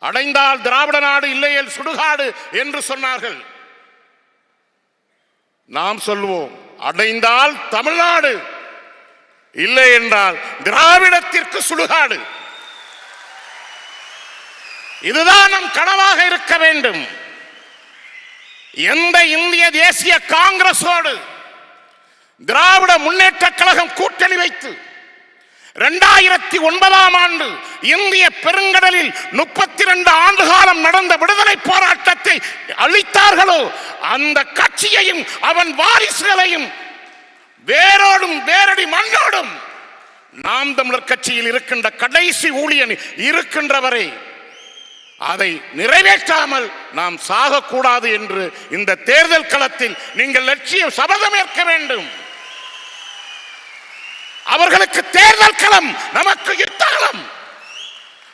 அடைந்தால் திராவிட நாடு, இல்லையேல் சுடுகாடு என்று சொன்னார்கள். நாம் சொல்வோம், அடைந்தால் தமிழ்நாடு, இல்லை என்றால் திராவிடத்திற்கு சுடுகாடு. இதுதான் நம் கனவாக இருக்க வேண்டும். எந்த இந்திய தேசிய காங்கிரஸோடு திராவிட முன்னேற்ற கழகம் கூட்டணி வைத்து 2009ஆம் ஆண்டு இந்திய பெருங்கடலில் 32 ஆண்டு காலம் நடந்த விடுதலை போராட்டத்தை அழித்தார்களோ, அந்த கட்சியையும் அவன் வாரிசுகளையும் வேரோடும் வேரடி மண்ணோடும் நாம் தமிழர் கட்சியில் இருக்கின்ற கடைசி ஊழியன் இருக்கின்றவரை அதை நிறைவேற்றாமல் நாம் சாகக்கூடாது என்று இந்த தேர்தல் களத்தில் நீங்கள் லட்சிய சபதம் ஏற்க வேண்டும். அவர்களுக்கு தேர்தல் களம், நமக்கு யுத்த களம்.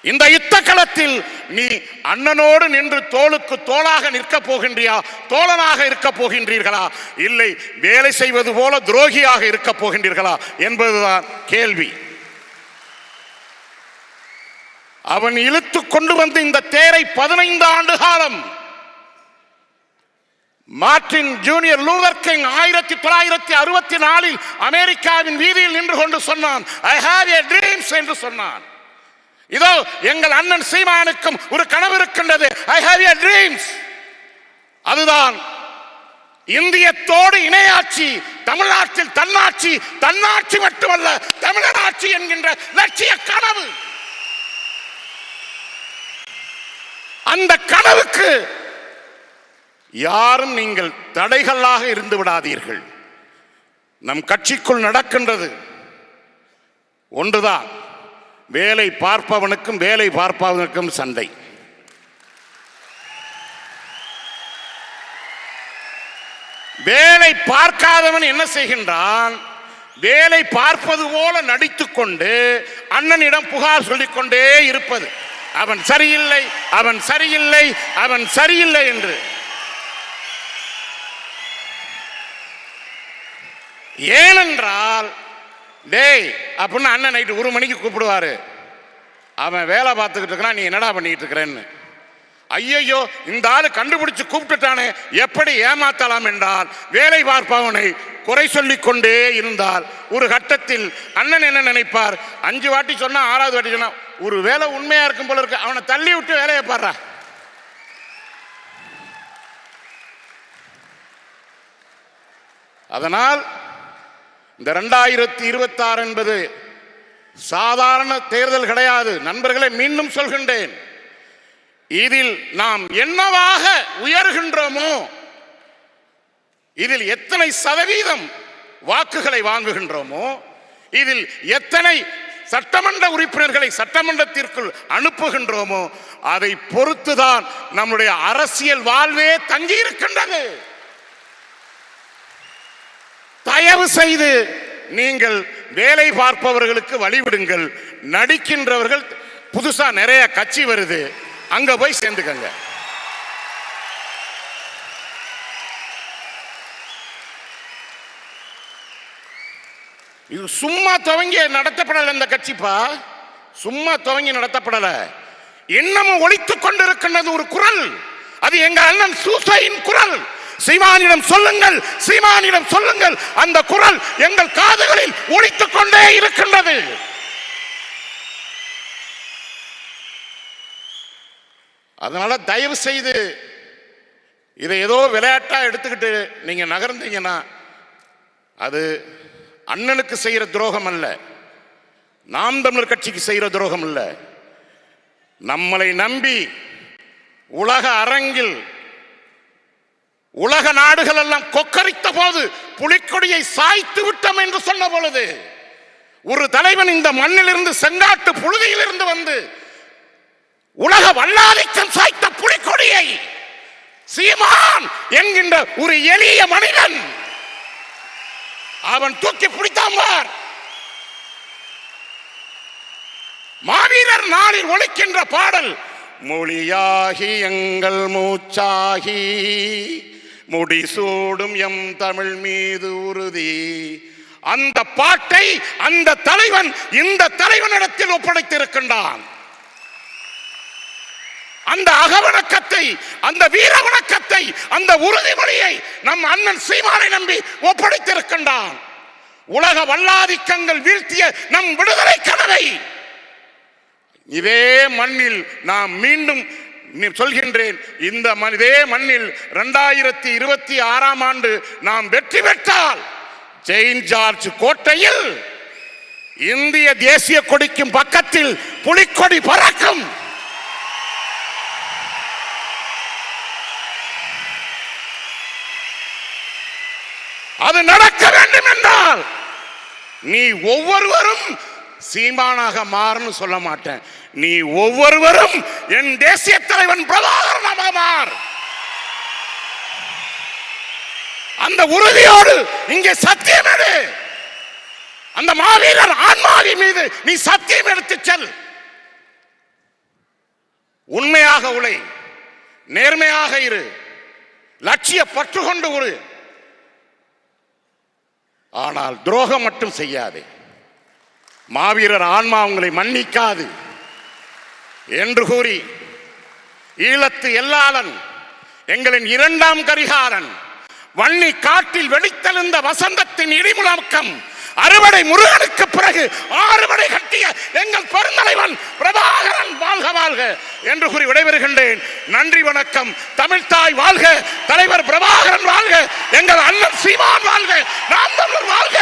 இந்த யுத்த களத்தில் நீ அண்ணனோடு நின்று தோளுக்கு தோளாக நிற்க போகின்றியா, தோழனாக இருக்க போகின்றீர்களா, இல்லை வேலை செய்வது போல துரோகியாக இருக்க போகின்றீர்களா என்பதுதான் கேள்வி. அவன் இழுத்து கொண்டு வந்து இந்த தேரை 15 ஆண்டு காலம் மார்ட்டின் ஜூனியர் லூதர் கிங் 1964 அமெரிக்காவின் வீதியில் நின்று கொண்டு சொன்னான், ஐ ஹேவ் எ ட்ரீம்ஸ் என்று சொன்னான். இதோ எங்கள் அண்ணன் சீமானுக்கும் ஒரு கனவு இருக்கின்றது, ஐ ஹேவ் எ ட்ரீம்ஸ். அதுதான் இந்தியத்தோடு இணையாட்சி, தமிழ்நாட்டில் தன்னாட்சி, தன்னாட்சி மட்டுமல்ல தமிழராட்சி என்கின்ற லட்சிய கனவு. அந்த கனவுக்கு யாரும் நீங்கள் தடைகளாக இருந்து விடாதீர்கள். நம் கட்சிக்குள் நடக்கின்றது ஒன்றுதான், வேலை பார்ப்பவனுக்கும் வேலை பார்ப்பவனுக்கும் சண்டை. வேலை பார்க்காதவன் என்ன செய்கின்றான், வேலை பார்ப்பது போல நடித்துக் கொண்டு அண்ணனிடம் புகார் சொல்லிக் கொண்டே இருப்பது, அவன் சரியில்லை, அவன் சரியில்லை, அவன் சரியில்லை என்று. ஏனென்றால் டேய் அப்படின்னு அண்ணன் நைட்டு 1 மணிக்கு கூப்பிடுவாரு, அவன் வேலை பார்த்துக்கிட்டு இருக்கிறான், நீ என்னடா பண்ணிக்கிட்டு இருக்கிறேன்னு. ஐயோ இந்த ஆளு கண்டுபிடிச்சு கூப்பிட்டுட்டானே, எப்படி ஏமாத்தலாம் என்றால் வேலை பார்ப்பவனை குறை சொல்லிக் கொண்டே இருந்தால் ஒரு கட்டத்தில் அண்ணன் என்ன நினைப்பார், 5 வாட்டி சொன்னா 6வது வாட்டி சொன்னா ஒரு வேலை உண்மையா இருக்கும் போல இருக்கு, அவனை தள்ளி விட்டு வேலையை பாடுறா. அதனால் இந்த 2026 என்பது சாதாரண தேர்தல் கிடையாது நண்பர்களை. மீண்டும் சொல்கின்றேன், இதில் நாம் என்னவாக உயர்கின்றோமோ, இதில் எத்தனை சதவீதம் வாக்குகளை வாங்குகின்றோமோ, இதில் எத்தனை சட்டமன்ற உறுப்பினர்களை சட்டமன்றத்திற்குள் அனுப்புகின்றோமோ, அதை பொறுத்துதான் நம்முடைய அரசியல் வாழ்வே தங்கி இருக்கின்றது. தயவு செய்து நீங்கள் வேலை பார்ப்பவர்களுக்கு வழிவிடுங்கள். நடிக்கின்றவர்கள் புதுசா நிறைய கட்சி வருது, அங்க போய் சேர்ந்துக்கங்க. இது சும்மா துவங்கி நடத்தப்படல, இந்த கட்சிப்பா சும்மா துவங்கி நடத்தப்படல. இன்னமும் ஒலித்துக் கொண்டிருக்கின்றது ஒரு குரல், அது எங்க அண்ணன் சூசையின் குரல். சீமானிடம் சொல்லுங்கள், சீமானிடம் சொல்லுங்கள், அந்த குரல் எங்கள் காதுகளில் ஒலித்துக் கொண்டே இருக்கின்றது. அதனால தயவு செய்து இதை ஏதோ விளையாட்டா எடுத்துக்கிட்டு நீங்க நகர்ந்தீங்கன்னா அது அண்ணனுக்கு செய்யற துரோகம் அல்ல, நாம் தமிழர் கட்சிக்கு செய்யற துரோகம் அல்ல. நம்மளை நம்பி உலக அரங்கில் உலக நாடுகள் எல்லாம் கொக்கரித்த போது புலிக்கொடியை சாய்த்து விட்டோம் என்று சொன்ன பொழுது ஒரு தலைவன் இந்த மண்ணிலிருந்து செங்காட்டு புழுதியிலிருந்து வந்து உலக வல்லாதிக்கம் சாய்த்த புலிக்கொடியை சீமான் என்கின்ற ஒரு எளிய மனிதன் அவன் தூக்கி பிடித்தான். மாவீரர் நாளில் ஒலிக்கின்ற பாடல், மொழியாகி எங்கள் மூச்சாகி முடிசூடும் எம் தமிழ் மீது உறுதி. அந்த பாட்டை அந்த தலைவன் இந்த தலைவனிடத்தில் ஒப்படைத்திருக்கின்றான். அந்த அகவணக்கத்தை, அந்த வீர வணக்கத்தை, அந்த உறுதிமொழியை நம் அண்ணன் சீமானை நம்பி ஒப்படைத்திருக்கின்றான். உலக வல்லாதிக்கங்கள் வீழ்த்திய நம் விடுதலை கனவை இதே மண்ணில் நாம் மீண்டும் சொல்கின்றேன், இந்த இதே மண்ணில் 2026ஆம் ஆண்டு நாம் வெற்றி பெற்றால் செயின்ட் ஜார்ஜ் கோட்டையில் இந்திய தேசிய கொடிக்கும் பக்கத்தில் புலிக்கொடி பறக்கும். அது நடக்க வேண்டும் என்றால் நீ ஒவ்வொருவரும் சீமானாக மாறுன்னு சொல்ல மாட்டேன், நீ ஒவ்வொருவரும் என் தேசிய தலைவன் பிரபாகரனாக மாறு. அந்த உறுதியோடு இங்கே சத்தியம் எடு. அந்த மாவீரர் ஆன்மாவி மீது நீ சத்தியம் எடுத்து செல். உண்மையாக உழை, நேர்மையாக இரு, லட்சிய பற்று கொண்டு உரு. ஆனால் துரோகம் மட்டும் செய்யாதே. மாவீரர் ஆன்மா உங்களை மன்னிக்காது என்று கூறி ஈழத்து எல்லாளன், எங்களின் 2ஆம் கரிகாலன், வன்னி காட்டில் வெடித்தெழுந்த வசந்தத்தின் இடிமுழக்கம், அறுவடை முருகனுக்கு பிறகு 6 படை கட்டிய எங்கள் பெருந்தலைவன் பிரபாகரன் வாழ்க வாழ்க என்று கூறி விடைபெறுகின்றேன். நன்றி, வணக்கம். தமிழ்தாய் வாழ்க, தலைவர் பிரபாகரன் வாழ்க, எங்கள் அண்ணன் சீமான் வாழ்க, நாம் தமிழர் வாழ்க.